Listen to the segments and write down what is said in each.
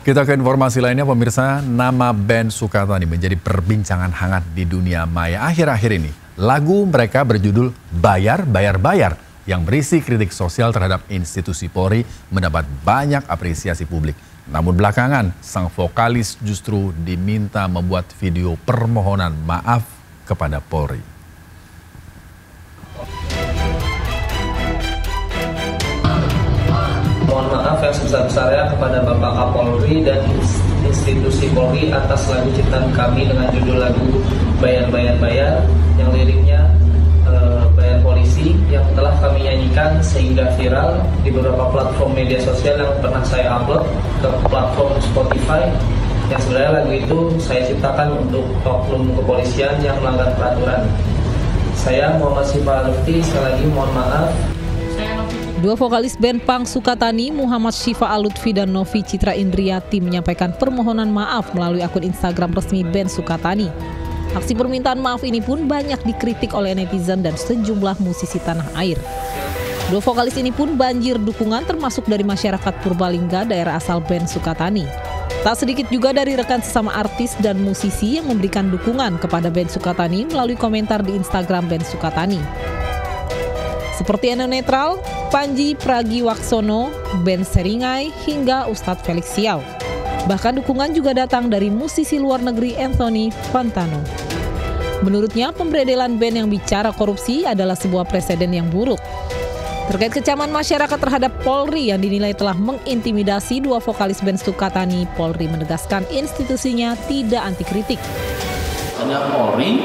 Kita ke informasi lainnya, pemirsa. Nama band Sukatani menjadi perbincangan hangat di dunia maya akhir-akhir ini. Lagu mereka berjudul Bayar, Bayar, Bayar yang berisi kritik sosial terhadap institusi Polri mendapat banyak apresiasi publik. Namun belakangan, sang vokalis justru diminta membuat video permohonan maaf kepada Polri. Mohon maaf yang sebesar-besarnya kepada Bapak Kapolri dan institusi Polri atas lagu ciptaan kami dengan judul lagu Bayar, Bayar, Bayar yang liriknya bayar polisi yang telah kami nyanyikan sehingga viral di beberapa platform media sosial yang pernah saya upload ke platform Spotify, yang sebenarnya lagu itu saya ciptakan untuk oknum kepolisian yang melanggar peraturan. Saya Muhammad Syifa Alutfi, sekali lagi mohon maaf. Dua vokalis band punk Sukatani, Muhammad Syifa Alutfi dan Novi Citra Indriati menyampaikan permohonan maaf melalui akun Instagram resmi band Sukatani. Aksi permintaan maaf ini pun banyak dikritik oleh netizen dan sejumlah musisi tanah air. Dua vokalis ini pun banjir dukungan termasuk dari masyarakat Purbalingga, daerah asal band Sukatani. Tak sedikit juga dari rekan sesama artis dan musisi yang memberikan dukungan kepada band Sukatani melalui komentar di Instagram band Sukatani. Seperti Eno Netral, Panji Pragiwaksono, Ben Seringai, hingga Ustadz Felix Siau. Bahkan dukungan juga datang dari musisi luar negeri Anthony Fantano. Menurutnya, pemberedelan band yang bicara korupsi adalah sebuah preseden yang buruk. Terkait kecaman masyarakat terhadap Polri yang dinilai telah mengintimidasi dua vokalis band Sukatani, Polri menegaskan institusinya tidak anti kritik. Hanya Polri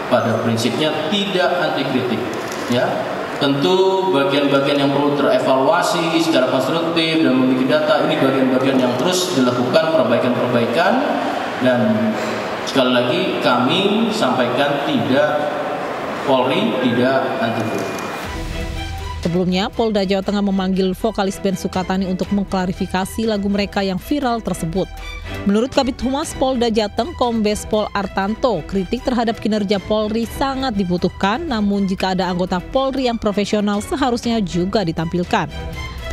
pada prinsipnya tidak anti kritik, ya. Tentu bagian-bagian yang perlu terevaluasi secara konstruktif dan memiliki data, ini bagian-bagian yang terus dilakukan perbaikan-perbaikan, dan sekali lagi kami sampaikan Polri tidak anti kritik. Sebelumnya, Polda Jawa Tengah memanggil vokalis band Sukatani untuk mengklarifikasi lagu mereka yang viral tersebut. Menurut Kabid Humas Polda Jateng, Kombes Pol Artanto, kritik terhadap kinerja Polri sangat dibutuhkan, namun jika ada anggota Polri yang profesional seharusnya juga ditampilkan.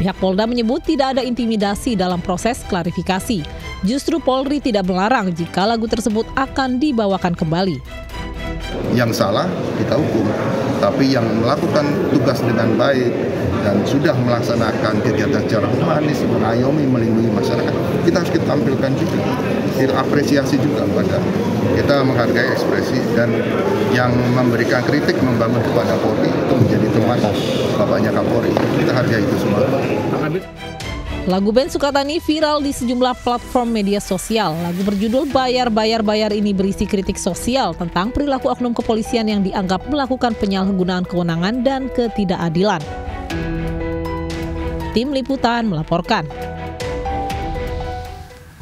Pihak Polda menyebut tidak ada intimidasi dalam proses klarifikasi. Justru Polri tidak melarang jika lagu tersebut akan dibawakan kembali. Yang salah kita hukum, tapi yang melakukan tugas dengan baik dan sudah melaksanakan kegiatan secara humanis, mengayomi, melindungi masyarakat, kita harus kita tampilkan juga. Kita apresiasi juga pada kita menghargai ekspresi, dan yang memberikan kritik membangun kepada Polri itu menjadi teman bapaknya Kapolri. Kita hargai itu semua. Lagu band Sukatani viral di sejumlah platform media sosial. Lagu berjudul Bayar, Bayar, Bayar ini berisi kritik sosial tentang perilaku oknum kepolisian yang dianggap melakukan penyalahgunaan kewenangan dan ketidakadilan. Tim Liputan melaporkan.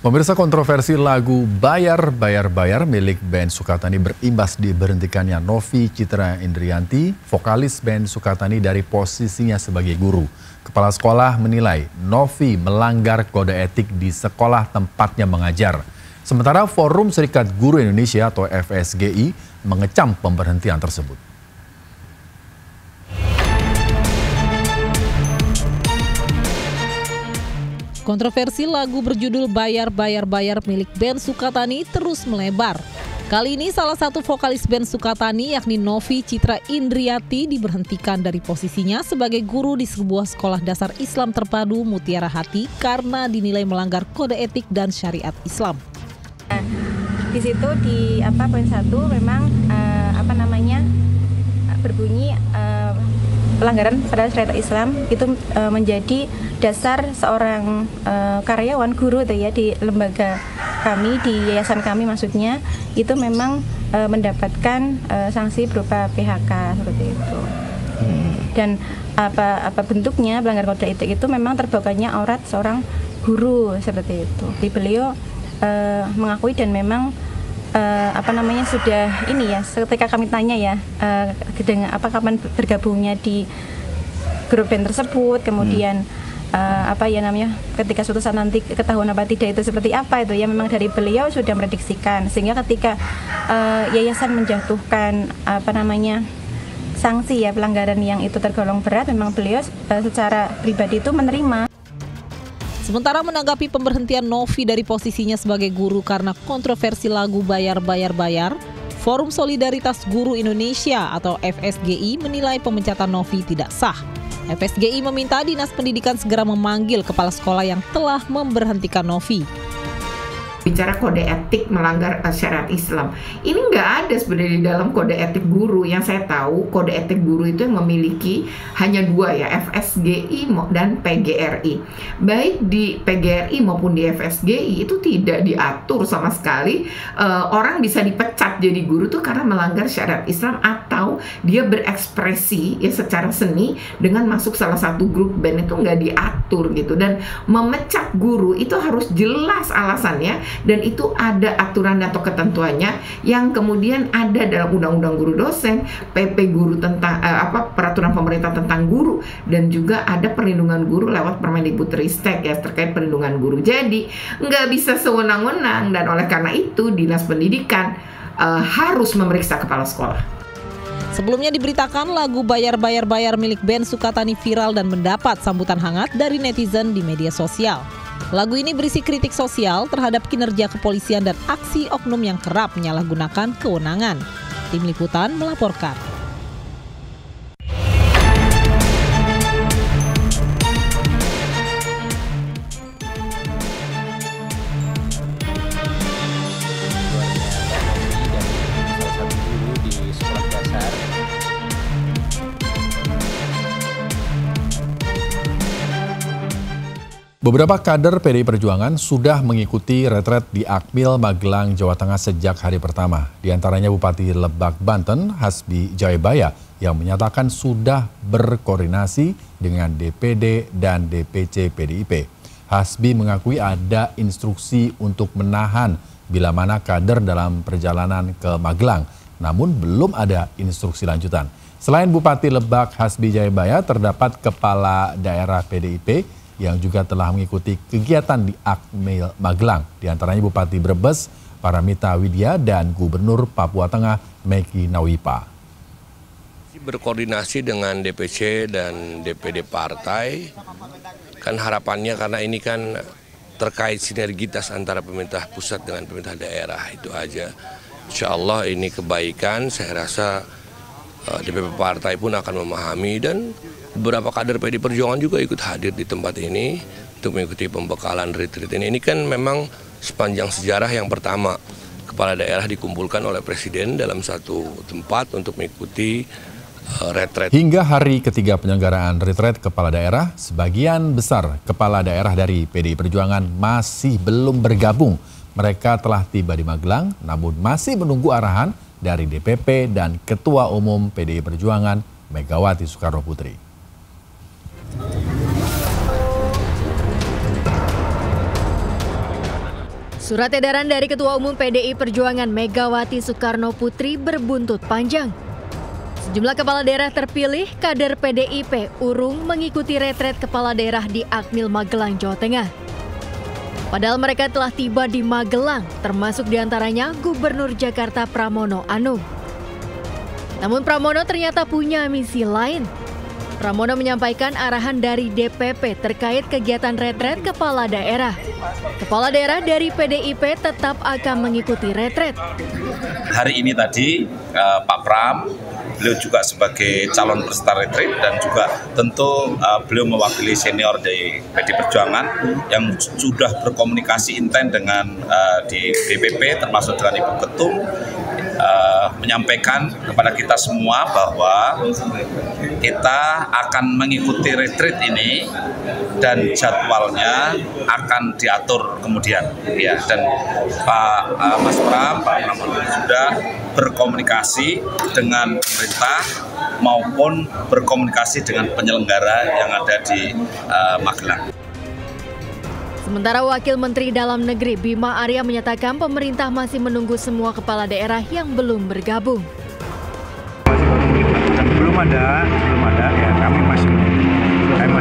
Pemirsa, kontroversi lagu Bayar, Bayar, Bayar milik band Sukatani berimbas diberhentikannya Novi Citra Indriati, vokalis band Sukatani dari posisinya sebagai guru. Kepala sekolah menilai Novi melanggar kode etik di sekolah tempatnya mengajar. Sementara Forum Serikat Guru Indonesia atau FSGI mengecam pemberhentian tersebut. Kontroversi lagu berjudul Bayar, Bayar, Bayar milik band Sukatani terus melebar. Kali ini salah satu vokalis band Sukatani yakni Novi Citra Indriati diberhentikan dari posisinya sebagai guru di sebuah sekolah dasar Islam terpadu Mutiara Hati karena dinilai melanggar kode etik dan syariat Islam. Di situ di poin 1 memang berbunyi pelanggaran pada syariat Islam itu menjadi dasar seorang karyawan guru tuh ya di lembaga kami, di yayasan kami maksudnya, itu memang mendapatkan sanksi berupa PHK seperti itu. Dan apa bentuknya pelanggaran kode etik itu memang terbukanya aurat seorang guru seperti itu. Beliau mengakui dan memang sudah ini ya, ketika kami tanya ya kapan bergabungnya di grup band tersebut, kemudian ketika suatu saat nanti ketahuan apa tidak itu seperti apa, itu ya memang dari beliau sudah prediksikan, sehingga ketika yayasan menjatuhkan sanksi ya pelanggaran yang itu tergolong berat, memang beliau secara pribadi itu menerima. Sementara menanggapi pemberhentian Novi dari posisinya sebagai guru karena kontroversi lagu Bayar, Forum Solidaritas Guru Indonesia atau FSGI menilai pemecatan Novi tidak sah. FSGI meminta Dinas Pendidikan segera memanggil kepala sekolah yang telah memberhentikan Novi. Bicara kode etik melanggar syariat Islam, ini nggak ada sebenarnya di dalam kode etik guru. Yang saya tahu kode etik guru itu yang memiliki hanya dua ya, FSGI dan PGRI. Baik di PGRI maupun di FSGI itu tidak diatur sama sekali orang bisa dipecat jadi guru tuh karena melanggar syariat Islam atau dia berekspresi ya secara seni dengan masuk salah satu grup band, itu nggak diatur gitu. Dan memecat guru itu harus jelas alasannya. Dan itu ada aturan atau ketentuannya yang kemudian ada dalam Undang-Undang Guru Dosen, PP Guru tentang peraturan pemerintah tentang guru, dan juga ada perlindungan guru lewat Permendikbudristek ya terkait perlindungan guru. Jadi nggak bisa sewenang-wenang, dan oleh karena itu Dinas Pendidikan harus memeriksa kepala sekolah. Sebelumnya diberitakan lagu Bayar milik band Sukatani viral dan mendapat sambutan hangat dari netizen di media sosial. Lagu ini berisi kritik sosial terhadap kinerja kepolisian dan aksi oknum yang kerap menyalahgunakan kewenangan. Tim Liputan melaporkan. Beberapa kader PDI Perjuangan sudah mengikuti retret di Akmil, Magelang, Jawa Tengah sejak hari pertama. Di antaranya Bupati Lebak, Banten, Hasbi Jayabaya, yang menyatakan sudah berkoordinasi dengan DPD dan DPC PDIP. Hasbi mengakui ada instruksi untuk menahan bila mana kader dalam perjalanan ke Magelang, namun belum ada instruksi lanjutan. Selain Bupati Lebak Hasbi Jayabaya, terdapat Kepala Daerah PDIP yang juga telah mengikuti kegiatan di Akmil Magelang. Di antaranya Bupati Brebes, Paramita Widya, dan Gubernur Papua Tengah, Meki Nawipa. Berkoordinasi dengan DPC dan DPD partai, kan harapannya karena ini kan terkait sinergitas antara pemerintah pusat dengan pemerintah daerah, itu aja. Insya Allah ini kebaikan, saya rasa DPP partai pun akan memahami, dan beberapa kader PDI Perjuangan juga ikut hadir di tempat ini untuk mengikuti pembekalan retreat ini. Ini kan memang sepanjang sejarah yang pertama kepala daerah dikumpulkan oleh Presiden dalam satu tempat untuk mengikuti retreat. Hingga hari ketiga penyelenggaraan retreat kepala daerah, sebagian besar kepala daerah dari PDI Perjuangan masih belum bergabung. Mereka telah tiba di Magelang, namun masih menunggu arahan dari DPP dan Ketua Umum PDI Perjuangan, Megawati Soekarno Putri. Surat edaran dari Ketua Umum PDI Perjuangan Megawati Soekarno Putri berbuntut panjang. Sejumlah kepala daerah terpilih kader PDIP urung mengikuti retret kepala daerah di Akmil Magelang, Jawa Tengah. Padahal mereka telah tiba di Magelang, termasuk diantaranya Gubernur Jakarta Pramono Anung. Namun Pramono ternyata punya misi lain. Pramono menyampaikan arahan dari DPP terkait kegiatan retret kepala daerah. Kepala daerah dari PDIP tetap akan mengikuti retret. Hari ini tadi Pak Pram, beliau juga sebagai calon peserta retret dan juga tentu beliau mewakili senior dari PDI Perjuangan yang sudah berkomunikasi intens dengan di DPP termasuk dengan Ibu Ketum, menyampaikan kepada kita semua bahwa kita akan mengikuti retreat ini dan jadwalnya akan diatur kemudian ya. Dan Mas Pram, Pak Pramono sudah berkomunikasi dengan pemerintah maupun berkomunikasi dengan penyelenggara yang ada di Magelang. Sementara Wakil Menteri Dalam Negeri Bima Arya menyatakan pemerintah masih menunggu semua kepala daerah yang belum bergabung. Belum ada ya, kami masih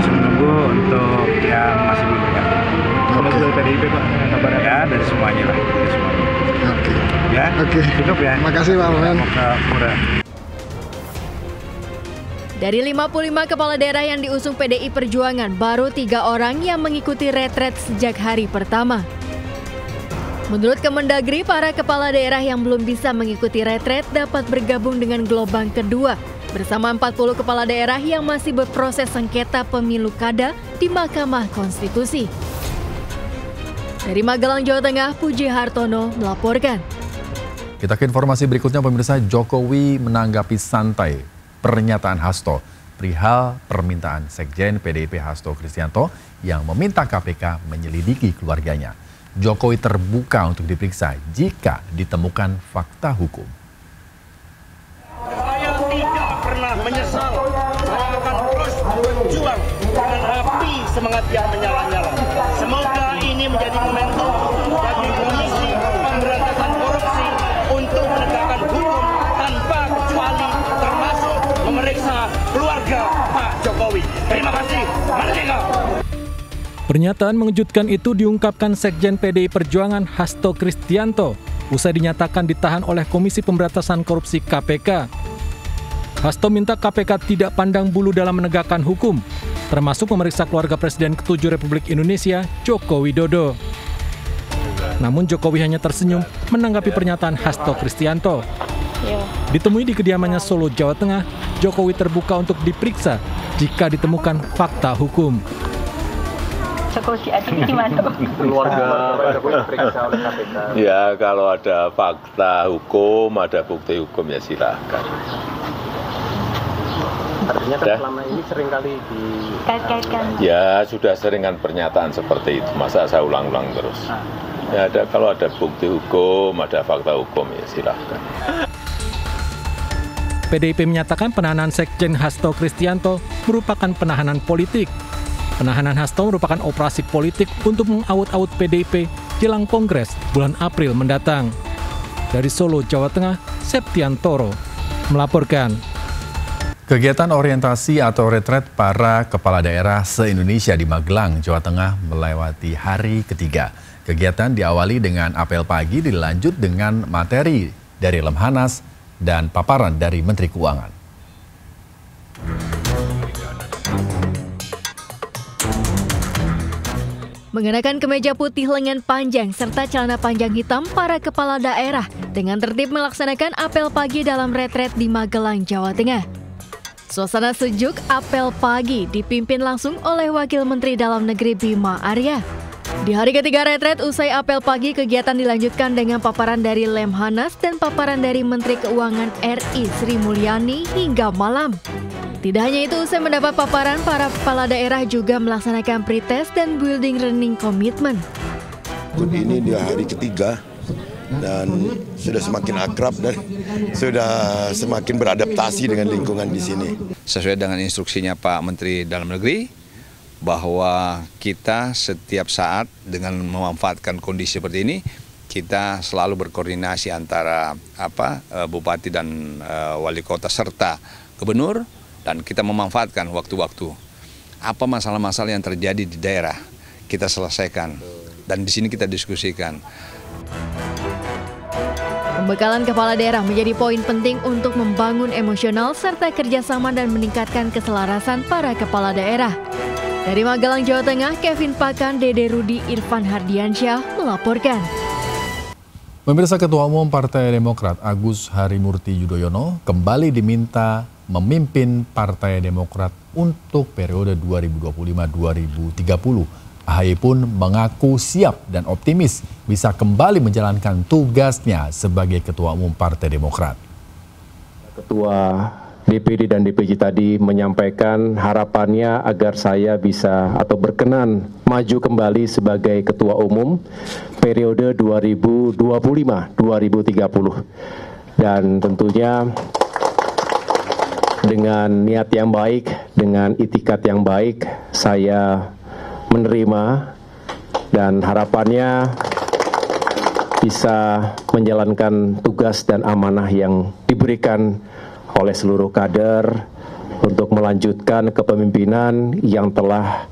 menunggu untuk yang masih belum bergabung. Kalau PDIP Pak, kabar ya dari semuanya lah, dari semuanya. Oke. Ya, oke. Cukup ya. Makasih Pak. Dari 55 kepala daerah yang diusung PDI Perjuangan, baru 3 orang yang mengikuti retret sejak hari pertama. Menurut Kemendagri, para kepala daerah yang belum bisa mengikuti retret dapat bergabung dengan gelombang kedua bersama 40 kepala daerah yang masih berproses sengketa pemilu kada di Mahkamah Konstitusi. Dari Magelang, Jawa Tengah, Puji Hartono melaporkan. Kita ke informasi berikutnya, pemirsa. Jokowi menanggapi santai pernyataan Hasto perihal permintaan Sekjen PDIP Hasto Kristianto yang meminta KPK menyelidiki keluarganya. Jokowi terbuka untuk diperiksa jika ditemukan fakta hukum. Saya tidak pernah menyesal, saya akan terus berjuang dengan api semangat yang menyala-nyala. Semoga ini menjadi momentum bagi Komisi Pemberantasan Korupsi untuk menegakkan hukum tanpa kecuali, termasuk memeriksa keluarga Pak Jokowi. Terima kasih. Merdeka! Pernyataan mengejutkan itu diungkapkan Sekjen PDI Perjuangan Hasto Kristianto usai dinyatakan ditahan oleh Komisi Pemberantasan Korupsi KPK. Hasto minta KPK tidak pandang bulu dalam menegakkan hukum, termasuk memeriksa keluarga Presiden ke-7 Republik Indonesia, Joko Widodo. Namun Jokowi hanya tersenyum menanggapi pernyataan Hasto Kristianto. Ditemui di kediamannya Solo, Jawa Tengah, Jokowi terbuka untuk diperiksa jika ditemukan fakta hukum. Jokowi diadili gimana? Keluarga Jokowi diperiksa oleh KPK. Ya, kalau ada fakta hukum, ada bukti hukum, ya silakan. Artinya kan selama ini seringkali dikait-kaitkan. Ya, sudah sering kan pernyataan seperti itu. Masa saya ulang-ulang terus? Ya, kalau ada bukti hukum, ada fakta hukum, ya silakan. PDIP menyatakan penahanan Sekjen Hasto Kristianto merupakan penahanan politik. Penahanan Hasto merupakan operasi politik untuk mengaut-aut PDIP jelang Kongres bulan April mendatang. Dari Solo, Jawa Tengah, Septiantoro melaporkan. Kegiatan orientasi atau retret para kepala daerah se-Indonesia di Magelang, Jawa Tengah melewati hari ketiga. Kegiatan diawali dengan apel pagi, dilanjut dengan materi dari Lemhanas dan paparan dari Menteri Keuangan. Mengenakan kemeja putih lengan panjang serta celana panjang hitam, para kepala daerah dengan tertib melaksanakan apel pagi dalam retret di Magelang, Jawa Tengah. Suasana sejuk apel pagi dipimpin langsung oleh Wakil Menteri Dalam Negeri Bima Arya. Di hari ketiga retret usai apel pagi, kegiatan dilanjutkan dengan paparan dari Lemhanas dan paparan dari Menteri Keuangan RI Sri Mulyani hingga malam. Tidak hanya itu, usai mendapat paparan, para kepala daerah juga melaksanakan pretest dan building running komitmen. Ini di hari ketiga dan sudah semakin akrab dan sudah semakin beradaptasi dengan lingkungan di sini. Sesuai dengan instruksinya Pak Menteri Dalam Negeri, bahwa kita setiap saat dengan memanfaatkan kondisi seperti ini, kita selalu berkoordinasi antara bupati dan wali kota serta gubernur, dan kita memanfaatkan waktu-waktu apa masalah-masalah yang terjadi di daerah kita selesaikan, dan di sini kita diskusikan. Pembekalan kepala daerah menjadi poin penting untuk membangun emosional serta kerjasama dan meningkatkan keselarasan para kepala daerah. Dari Magelang, Jawa Tengah, Kevin Pakan, Dede Rudi, Irfan Hardiansyah melaporkan. Pemirsa, Ketua Umum Partai Demokrat Agus Harimurti Yudhoyono kembali diminta memimpin Partai Demokrat untuk periode 2025-2030. AHY pun mengaku siap dan optimis bisa kembali menjalankan tugasnya sebagai Ketua Umum Partai Demokrat. Ketua DPD dan DPC tadi menyampaikan harapannya agar saya bisa atau berkenan maju kembali sebagai Ketua Umum periode 2025-2030. Dan tentunya dengan niat yang baik, dengan itikat yang baik, saya menerima dan harapannya bisa menjalankan tugas dan amanah yang diberikan oleh seluruh kader untuk melanjutkan kepemimpinan yang telah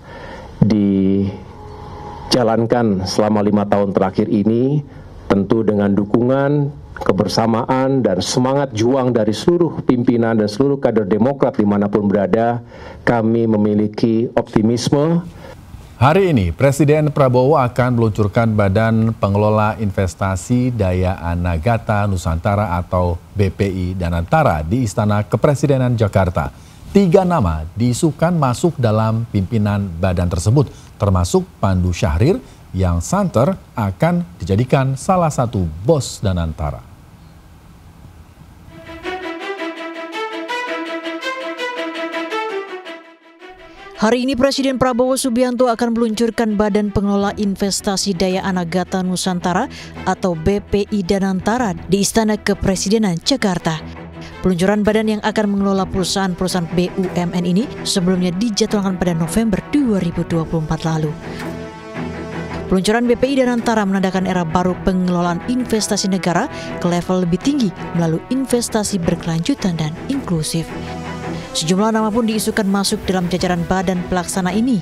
dijalankan selama 5 tahun terakhir ini, tentu dengan dukungan kebersamaan dan semangat juang dari seluruh pimpinan dan seluruh kader Demokrat dimanapun berada, kami memiliki optimisme. Hari ini, Presiden Prabowo akan meluncurkan Badan Pengelola Investasi Daya Anagata Nusantara atau BPI Danantara di Istana Kepresidenan Jakarta. 3 nama diisukan masuk dalam pimpinan badan tersebut, termasuk Pandu Syahrir yang santer akan dijadikan salah satu bos Danantara. Hari ini Presiden Prabowo Subianto akan meluncurkan Badan Pengelola Investasi Daya Anagata Nusantara atau BPI Danantara di Istana Kepresidenan Jakarta. Peluncuran badan yang akan mengelola perusahaan-perusahaan BUMN ini sebelumnya dijadwalkan pada November 2024 lalu. Peluncuran BPI Danantara menandakan era baru pengelolaan investasi negara ke level lebih tinggi melalui investasi berkelanjutan dan inklusif. Sejumlah nama pun diisukan masuk dalam jajaran badan pelaksana ini.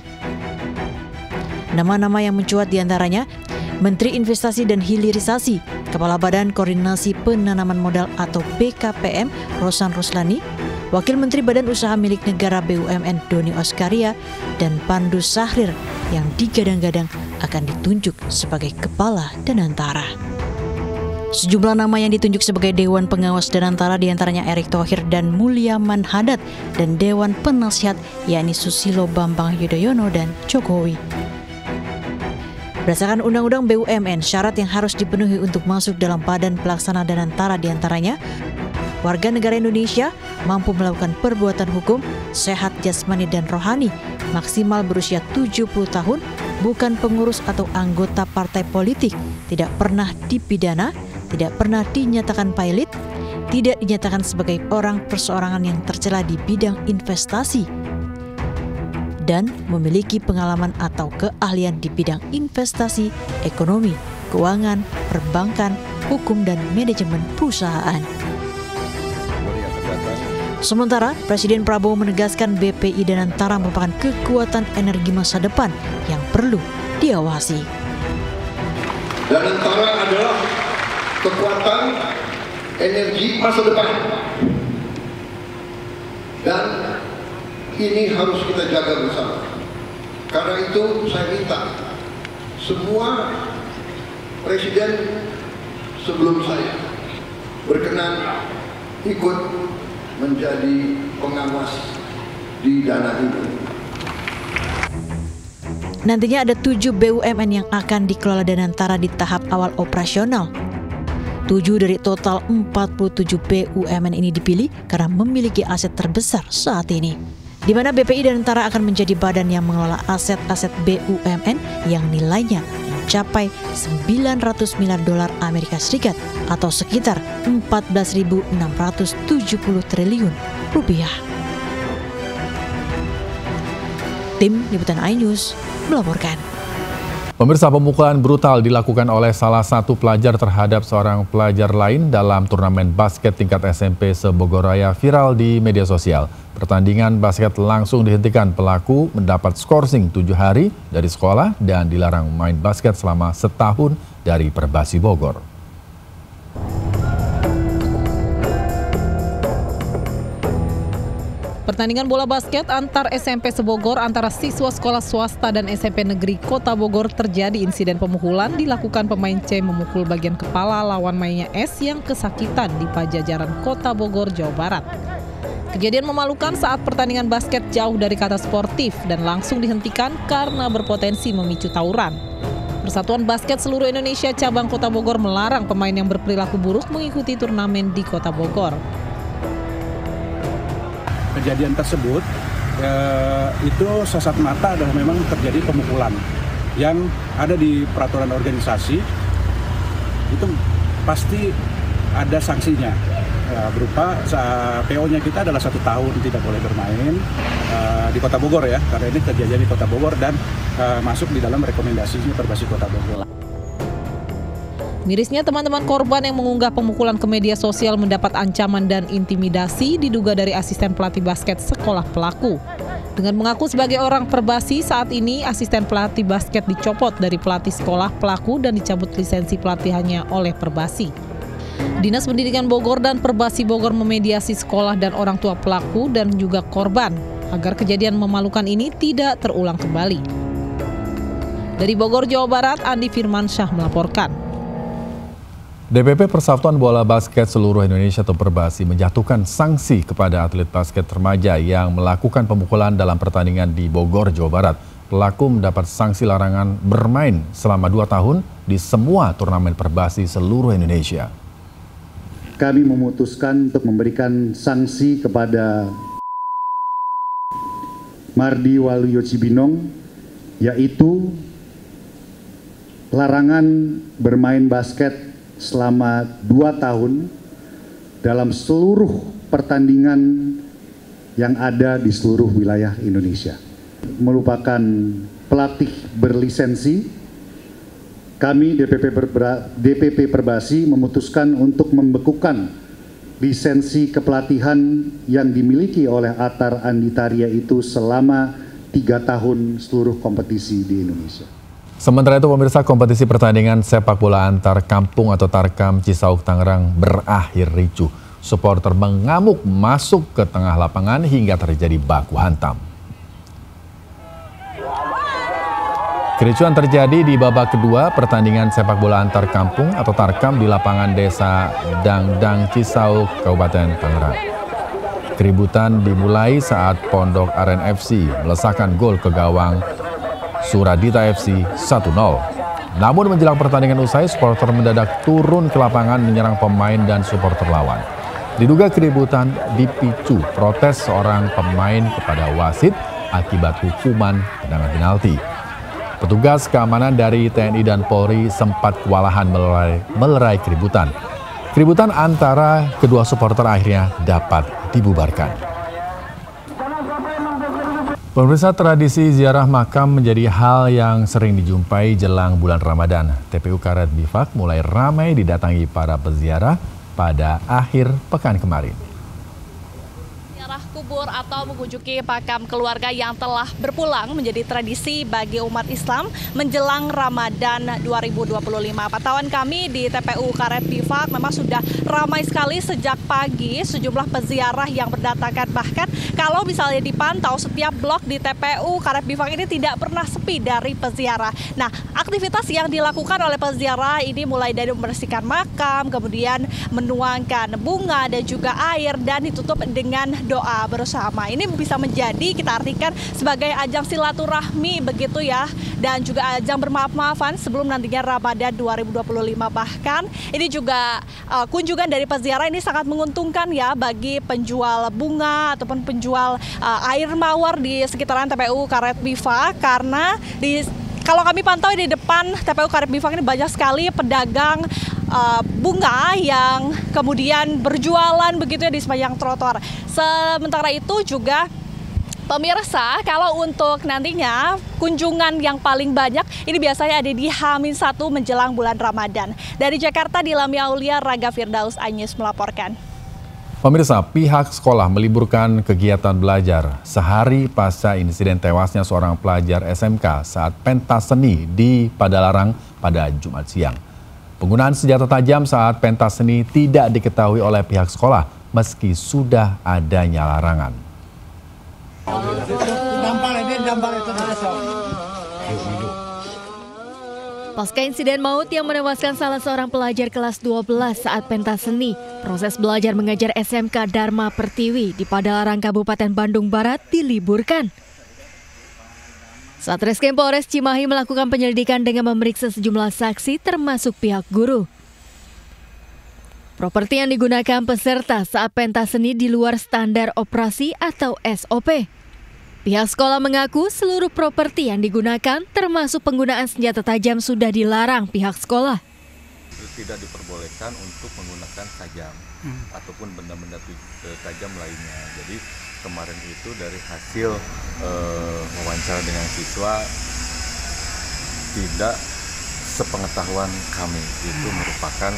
Nama-nama yang mencuat diantaranya Menteri Investasi dan Hilirisasi, Kepala Badan Koordinasi Penanaman Modal atau BKPM Rosan Ruslani, Wakil Menteri Badan Usaha Milik Negara BUMN Doni Oskaria, dan Pandu Syahrir yang digadang-gadang akan ditunjuk sebagai Kepala Danantara. Sejumlah nama yang ditunjuk sebagai Dewan Pengawas Danantara diantaranya Erick Thohir dan Mulyaman Hadad, dan Dewan Penasihat yakni Susilo Bambang Yudhoyono dan Jokowi. Berdasarkan Undang-Undang BUMN, syarat yang harus dipenuhi untuk masuk dalam Badan Pelaksana Danantara diantaranya warga negara Indonesia, mampu melakukan perbuatan hukum, sehat jasmani dan rohani, maksimal berusia 70 tahun, bukan pengurus atau anggota partai politik, tidak pernah dipidana, tidak pernah dinyatakan pilot, tidak dinyatakan sebagai orang perseorangan yang tercela di bidang investasi, dan memiliki pengalaman atau keahlian di bidang investasi, ekonomi, keuangan, perbankan, hukum, dan manajemen perusahaan. Sementara, Presiden Prabowo menegaskan BPI Danantara merupakan kekuatan energi masa depan yang perlu diawasi. Danantara adalah kekuatan energi masa depan, dan ini harus kita jaga bersama. Karena itu saya minta semua presiden sebelum saya berkenan ikut menjadi pengawas di dana ini. Nantinya ada 7 BUMN yang akan dikelola Danantara di tahap awal operasional. 7 dari total 47 BUMN ini dipilih karena memiliki aset terbesar saat ini, di mana BPI Danantara akan menjadi badan yang mengelola aset-aset BUMN yang nilainya mencapai $900 miliar Amerika Serikat atau sekitar 14.670 triliun rupiah. Tim Liputan iNews melaporkan. Pemirsa, pemukulan brutal dilakukan oleh salah satu pelajar terhadap seorang pelajar lain dalam turnamen basket tingkat SMP Sebogoraya viral di media sosial. Pertandingan basket langsung dihentikan, pelaku mendapat skorsing 7 hari dari sekolah dan dilarang main basket selama setahun dari Perbasi Bogor. Pertandingan bola basket antar SMP Sebogor antara siswa sekolah swasta dan SMP Negeri Kota Bogor terjadi insiden pemukulan dilakukan pemain C memukul bagian kepala lawan mainnya S yang kesakitan di Pajajaran Kota Bogor, Jawa Barat. Kejadian memalukan saat pertandingan basket jauh dari kata sportif dan langsung dihentikan karena berpotensi memicu tawuran. Persatuan Basket Seluruh Indonesia Cabang Kota Bogor melarang pemain yang berperilaku buruk mengikuti turnamen di Kota Bogor. Kejadian tersebut itu kasat mata adalah memang terjadi pemukulan yang ada di peraturan organisasi, itu pasti ada sanksinya berupa PO-nya kita adalah 1 tahun tidak boleh bermain di Kota Bogor ya, karena ini kejadian di Kota Bogor dan masuk di dalam rekomendasinya Perbasi Kota Bogor. Mirisnya, teman-teman korban yang mengunggah pemukulan ke media sosial mendapat ancaman dan intimidasi diduga dari asisten pelatih basket sekolah pelaku. Dengan mengaku sebagai orang Perbasi, saat ini asisten pelatih basket dicopot dari pelatih sekolah pelaku dan dicabut lisensi pelatihannya oleh Perbasi. Dinas Pendidikan Bogor dan Perbasi Bogor memediasi sekolah dan orang tua pelaku dan juga korban agar kejadian memalukan ini tidak terulang kembali. Dari Bogor, Jawa Barat, Andi Firmansyah melaporkan. DPP Persatuan Bola Basket Seluruh Indonesia atau Perbasi menjatuhkan sanksi kepada atlet basket remaja yang melakukan pemukulan dalam pertandingan di Bogor, Jawa Barat. Pelaku mendapat sanksi larangan bermain selama 2 tahun di semua turnamen Perbasi seluruh Indonesia. Kami memutuskan untuk memberikan sanksi kepada Mardi Waluyo Cibinong, yaitu larangan bermain basket selama 2 tahun dalam seluruh pertandingan yang ada di seluruh wilayah Indonesia. Merupakan pelatih berlisensi, kami DPP Perbasi memutuskan untuk membekukan lisensi kepelatihan yang dimiliki oleh Atar Anditaria itu selama 3 tahun seluruh kompetisi di Indonesia. Sementara itu pemirsa, kompetisi pertandingan sepak bola antar kampung atau Tarkam Cisauk Tangerang berakhir ricuh. Supporter mengamuk masuk ke tengah lapangan hingga terjadi baku hantam. Kericuan terjadi di babak kedua pertandingan sepak bola antar kampung atau Tarkam di lapangan desa Dangdang Cisauk, Kabupaten Tangerang. Keributan dimulai saat Pondok Aren FC melesakkan gol ke gawang Suradita FC 1-0. Namun menjelang pertandingan usai, supporter mendadak turun ke lapangan menyerang pemain dan supporter lawan. Diduga keributan dipicu protes seorang pemain kepada wasit akibat hukuman tendangan penalti. Petugas keamanan dari TNI dan Polri sempat kewalahan melerai keributan. Keributan antara kedua supporter akhirnya dapat dibubarkan. Pemirsa, tradisi ziarah makam menjadi hal yang sering dijumpai jelang bulan Ramadan. TPU Karet Bifak mulai ramai didatangi para peziarah pada akhir pekan kemarin. Ziarah kubur atau mengunjungi makam keluarga yang telah berpulang menjadi tradisi bagi umat Islam menjelang Ramadan 2025. Pantauan kami di TPU Karet Bifak memang sudah ramai sekali sejak pagi, sejumlah peziarah yang berdatangan. Bahkan kalau misalnya dipantau, setiap blok di TPU Karet Bifak ini tidak pernah sepi dari peziarah. Nah, aktivitas yang dilakukan oleh peziarah ini mulai dari membersihkan makam, kemudian menuangkan bunga dan juga air, dan ditutup dengan doa bersama. Ini bisa menjadi, kita artikan sebagai ajang silaturahmi begitu ya, dan juga ajang bermaaf-maafan sebelum nantinya Ramadan 2025. Bahkan ini juga kunjungan dari peziarah ini sangat menguntungkan ya bagi penjual bunga ataupun penjual air mawar di sekitaran TPU Karet Bifak, karena kalau kami pantau di depan TPU Karet Bifak ini banyak sekali pedagang bunga yang kemudian berjualan begitu ya di sepanjang trotoar. Sementara itu juga pemirsa, kalau untuk nantinya kunjungan yang paling banyak ini biasanya ada di H-1 menjelang bulan Ramadan. Dari Jakarta, Dilamia Aulia, Raga Firdaus Anyus melaporkan. Pemirsa, pihak sekolah meliburkan kegiatan belajar sehari pasca insiden tewasnya seorang pelajar SMK saat pentas seni di Padalarang pada Jumat siang. Penggunaan senjata tajam saat pentas seni tidak diketahui oleh pihak sekolah meski sudah adanya larangan. Pasca insiden maut yang menewaskan salah seorang pelajar kelas 12 saat pentas seni, proses belajar mengajar SMK Dharma Pertiwi di Padalarang, Kabupaten Bandung Barat diliburkan. Satreskrim Polres Cimahi melakukan penyelidikan dengan memeriksa sejumlah saksi termasuk pihak guru. Properti yang digunakan peserta saat pentas seni di luar standar operasi atau SOP. Pihak sekolah mengaku seluruh properti yang digunakan termasuk penggunaan senjata tajam sudah dilarang pihak sekolah. Tidak diperbolehkan untuk menggunakan tajam ataupun benda-benda tajam lainnya. Jadi kemarin itu dari hasil wawancara dengan siswa tidak sepengetahuan kami, itu merupakan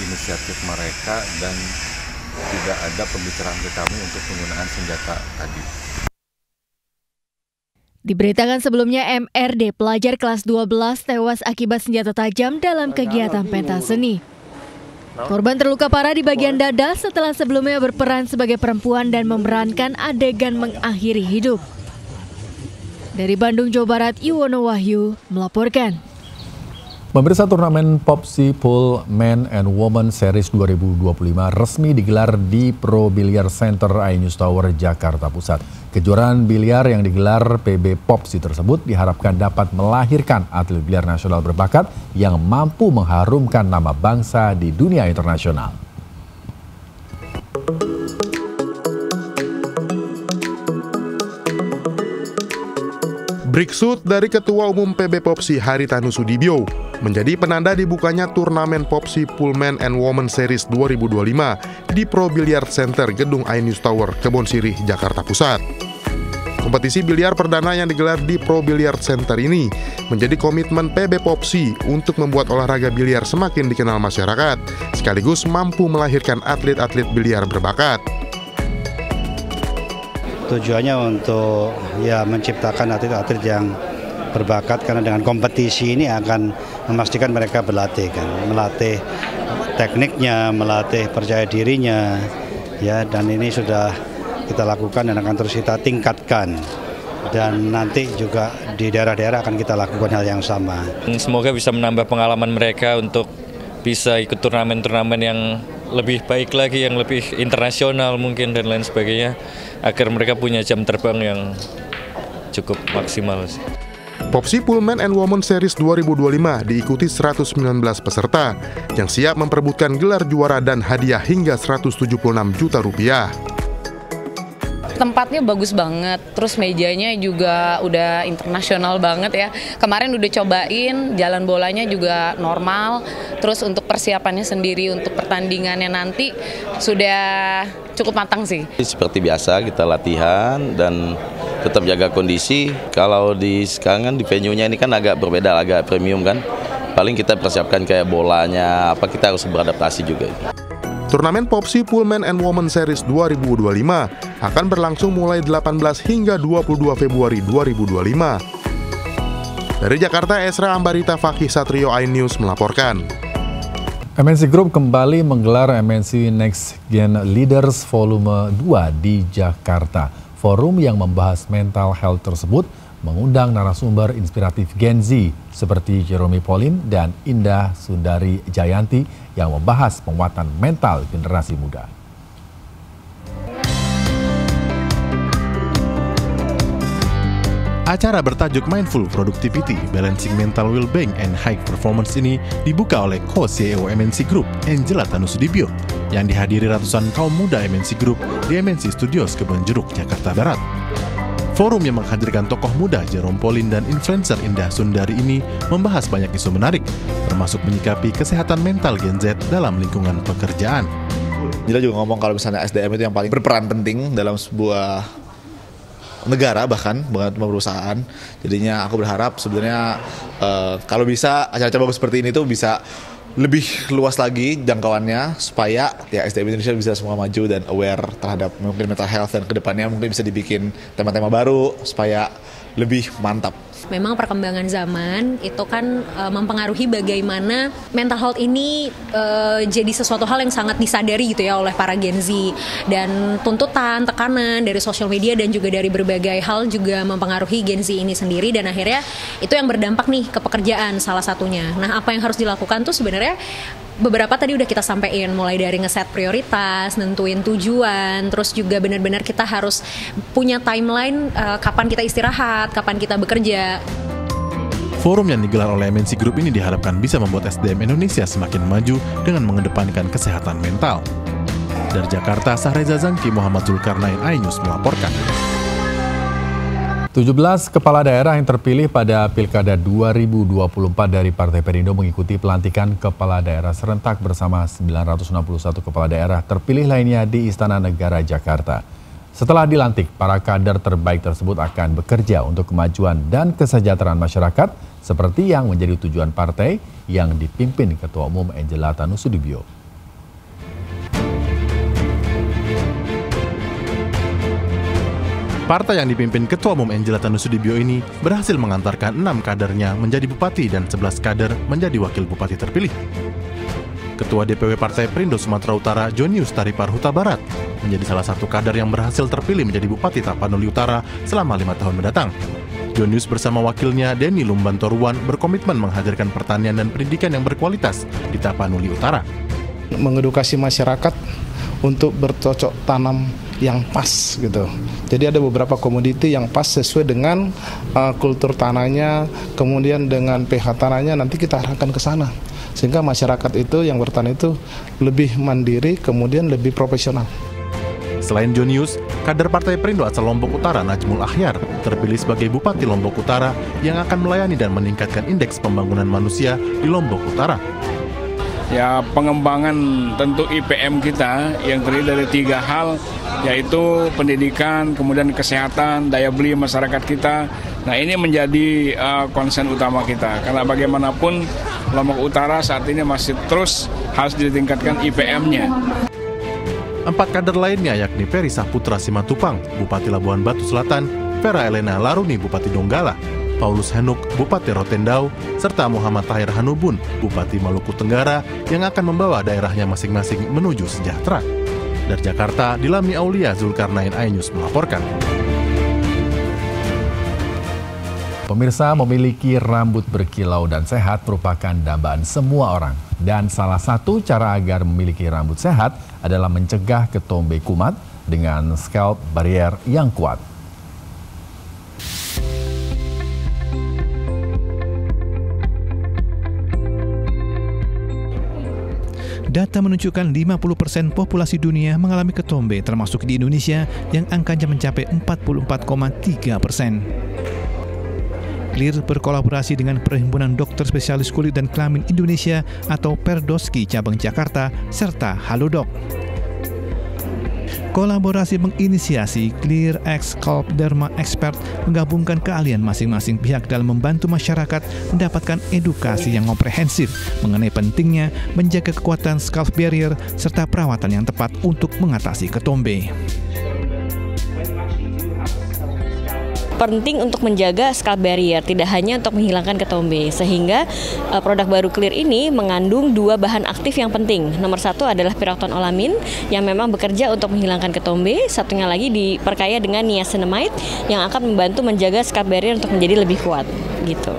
inisiatif mereka dan tidak ada pembicaraan ke kami untuk penggunaan senjata tadi. Diberitakan sebelumnya MRD, pelajar kelas 12 tewas akibat senjata tajam dalam kegiatan pentas seni. Korban terluka parah di bagian dada setelah sebelumnya berperan sebagai perempuan dan memerankan adegan mengakhiri hidup. Dari Bandung, Jawa Barat, Yuwono Wahyu melaporkan. Pemirsa, turnamen POPSI Pool Men and Women Series 2025 resmi digelar di Pro Biliar Center iNews Tower, Jakarta Pusat. Kejuaraan biliar yang digelar PB POPSI tersebut diharapkan dapat melahirkan atlet biliar nasional berbakat yang mampu mengharumkan nama bangsa di dunia internasional. Breakshoot dari Ketua Umum PB POPSI Haritanu Sudibyo menjadi penanda dibukanya turnamen POPSI Pool Men and Women Series 2025 di Pro Billiard Center Gedung iNews Tower, Kebonsirih, Jakarta Pusat. Kompetisi biliar perdana yang digelar di Pro Billiard Center ini menjadi komitmen PB POPSI untuk membuat olahraga biliar semakin dikenal masyarakat, sekaligus mampu melahirkan atlet-atlet biliar berbakat. Tujuannya untuk menciptakan atlet-atlet yang berbakat, karena dengan kompetisi ini akan memastikan mereka berlatih kan, melatih tekniknya, melatih percaya dirinya, dan ini sudah kita lakukan dan akan terus kita tingkatkan, dan nanti juga di daerah-daerah akan kita lakukan hal yang sama. Semoga bisa menambah pengalaman mereka untuk bisa ikut turnamen-turnamen yang lebih baik lagi, yang lebih internasional mungkin dan lain sebagainya, agar mereka punya jam terbang yang cukup maksimal. POPSI Pool Men and Women Series 2025 diikuti 119 peserta yang siap memperebutkan gelar juara dan hadiah hingga 176 juta rupiah. Tempatnya bagus banget, terus mejanya juga udah internasional banget ya. Kemarin udah cobain, jalan bolanya juga normal, terus untuk persiapannya sendiri untuk pertandingannya nanti sudah cukup matang sih. Seperti biasa kita latihan dan tetap jaga kondisi. Kalau di sekarang kan di venue-nya ini kan agak berbeda, agak premium kan. Paling kita persiapkan kayak bolanya, kita harus beradaptasi juga. Turnamen POPSI Pool Men and Women Series 2025 akan berlangsung mulai 18 hingga 22 Februari 2025. Dari Jakarta, Esra Ambarita Fakih Satrio, iNews melaporkan. MNC Group kembali menggelar MNC Next Gen Leaders Volume 2 di Jakarta. Forum yang membahas mental health tersebut mengundang narasumber inspiratif Gen Z seperti Jeremy Pauline dan Indah Sundari Jayanti yang membahas penguatan mental generasi muda. Acara bertajuk Mindful Productivity, Balancing Mental Well-Being and High Performance ini dibuka oleh co-CEO MNC Group, Angela Tanusudibyo, yang dihadiri ratusan kaum muda MNC Group di MNC Studios Kebonjeruk, Jakarta Barat. Forum yang menghadirkan tokoh muda Jerome Pauline dan influencer Indah Sundari ini membahas banyak isu menarik, termasuk menyikapi kesehatan mental Gen Z dalam lingkungan pekerjaan. Jila juga ngomong kalau misalnya SDM itu yang paling berperan penting dalam sebuah negara, bahkan bukan cuma perusahaan. Jadinya aku berharap sebenarnya kalau bisa acara-acara bagus seperti ini tuh bisa lebih luas lagi jangkauannya supaya SDM Indonesia bisa semua maju dan aware terhadap mungkin mental health, dan kedepannya mungkin bisa dibikin tema-tema baru supaya lebih mantap. Memang perkembangan zaman itu kan mempengaruhi bagaimana mental health ini jadi sesuatu hal yang sangat disadari gitu ya oleh para Gen Z, dan tuntutan, tekanan dari sosial media dan juga dari berbagai hal juga mempengaruhi Gen Z ini sendiri, dan akhirnya itu yang berdampak nih ke pekerjaan salah satunya. Nah, apa yang harus dilakukan tuh sebenarnya beberapa tadi udah kita sampaikan, mulai dari ngeset prioritas, nentuin tujuan, terus juga benar-benar kita harus punya timeline kapan kita istirahat, kapan kita bekerja. Forum yang digelar oleh MNC Group ini diharapkan bisa membuat SDM Indonesia semakin maju dengan mengedepankan kesehatan mental. Dari Jakarta, Sahreza Zangki, Muhammad Zulkarnain, iNews melaporkan. 17 kepala daerah yang terpilih pada Pilkada 2024 dari Partai Perindo mengikuti pelantikan kepala daerah serentak bersama 961 kepala daerah terpilih lainnya di Istana Negara Jakarta. Setelah dilantik, para kader terbaik tersebut akan bekerja untuk kemajuan dan kesejahteraan masyarakat seperti yang menjadi tujuan partai yang dipimpin Ketua Umum Angela Tanusudibyo. Partai yang dipimpin Ketua Umum Angela Tanusudibyo ini berhasil mengantarkan 6 kadernya menjadi bupati dan 11 kader menjadi wakil bupati terpilih. Ketua DPW Partai Perindo Sumatera Utara, Jonius Taripar Huta Barat, menjadi salah satu kader yang berhasil terpilih menjadi Bupati Tapanuli Utara selama 5 tahun mendatang. Jonius bersama wakilnya Denny Lumbantoruan berkomitmen menghadirkan pertanian dan pendidikan yang berkualitas di Tapanuli Utara. Mengedukasi masyarakat untuk bercocok tanam yang pas gitu. Jadi ada beberapa komoditi yang pas sesuai dengan kultur tanahnya, kemudian dengan pH tanahnya, nanti kita arahkan ke sana. Sehingga masyarakat itu yang bertani itu lebih mandiri, kemudian lebih profesional. Selain Jonius, kader Partai Perindo asal Lombok Utara Najmul Akhyar terpilih sebagai Bupati Lombok Utara yang akan melayani dan meningkatkan indeks pembangunan manusia di Lombok Utara. Ya, pengembangan tentu IPM kita yang terdiri dari 3 hal, yaitu pendidikan, kemudian kesehatan, daya beli masyarakat kita. Nah, ini menjadi konsen utama kita, karena bagaimanapun Lombok Utara saat ini masih terus harus ditingkatkan IPM-nya. 4 kader lainnya yakni Ferry Saputra Simatupang, Bupati Labuhan Batu Selatan, Vera Elena Laruni, Bupati Donggala, Paulus Henuk, Bupati Rotendau, serta Muhammad Tahir Hanubun, Bupati Maluku Tenggara, yang akan membawa daerahnya masing-masing menuju sejahtera. Dari Jakarta, Dilami Aulia, Zulkarnain, iNews melaporkan. Pemirsa, memiliki rambut berkilau dan sehat merupakan dambaan semua orang. Dan salah satu cara agar memiliki rambut sehat adalah mencegah ketombe kumat dengan scalp barrier yang kuat. Data menunjukkan 50% populasi dunia mengalami ketombe, termasuk di Indonesia yang angkanya mencapai 44,3%. Clear berkolaborasi dengan Perhimpunan Dokter Spesialis Kulit dan Kelamin Indonesia atau Perdoski cabang Jakarta serta Halodoc. Kolaborasi menginisiasi Clear X Scalp Derma Expert menggabungkan keahlian masing-masing pihak dalam membantu masyarakat mendapatkan edukasi yang komprehensif mengenai pentingnya menjaga kekuatan scalp barrier serta perawatan yang tepat untuk mengatasi ketombe. Penting untuk menjaga scalp barrier, tidak hanya untuk menghilangkan ketombe, sehingga produk baru Clear ini mengandung 2 bahan aktif yang penting. Nomor 1 adalah pyroxatonolamin yang memang bekerja untuk menghilangkan ketombe, satunya lagi diperkaya dengan niacinamide yang akan membantu menjaga scalp barrier untuk menjadi lebih kuat, gitu.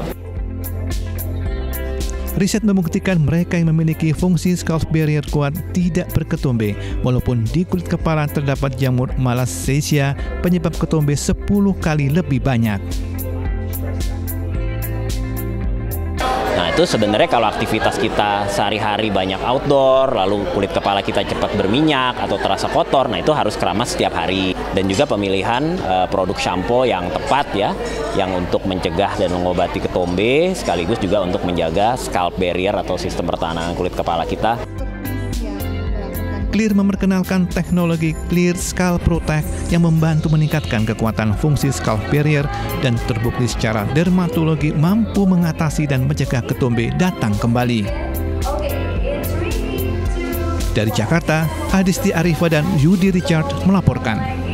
Riset membuktikan mereka yang memiliki fungsi scalp barrier kuat tidak berketombe, walaupun di kulit kepala terdapat jamur Malassezia, penyebab ketombe 10 kali lebih banyak. Nah, itu sebenarnya kalau aktivitas kita sehari-hari banyak outdoor, lalu kulit kepala kita cepat berminyak atau terasa kotor, nah itu harus keramas setiap hari. Dan juga pemilihan produk shampoo yang tepat ya, yang untuk mencegah dan mengobati ketombe, sekaligus juga untuk menjaga scalp barrier atau sistem pertahanan kulit kepala kita. Clear memperkenalkan teknologi Clear Scalp Protect yang membantu meningkatkan kekuatan fungsi scalp barrier dan terbukti secara dermatologi mampu mengatasi dan mencegah ketombe datang kembali. Dari Jakarta, Adisti Arifa dan Yudi Richard melaporkan.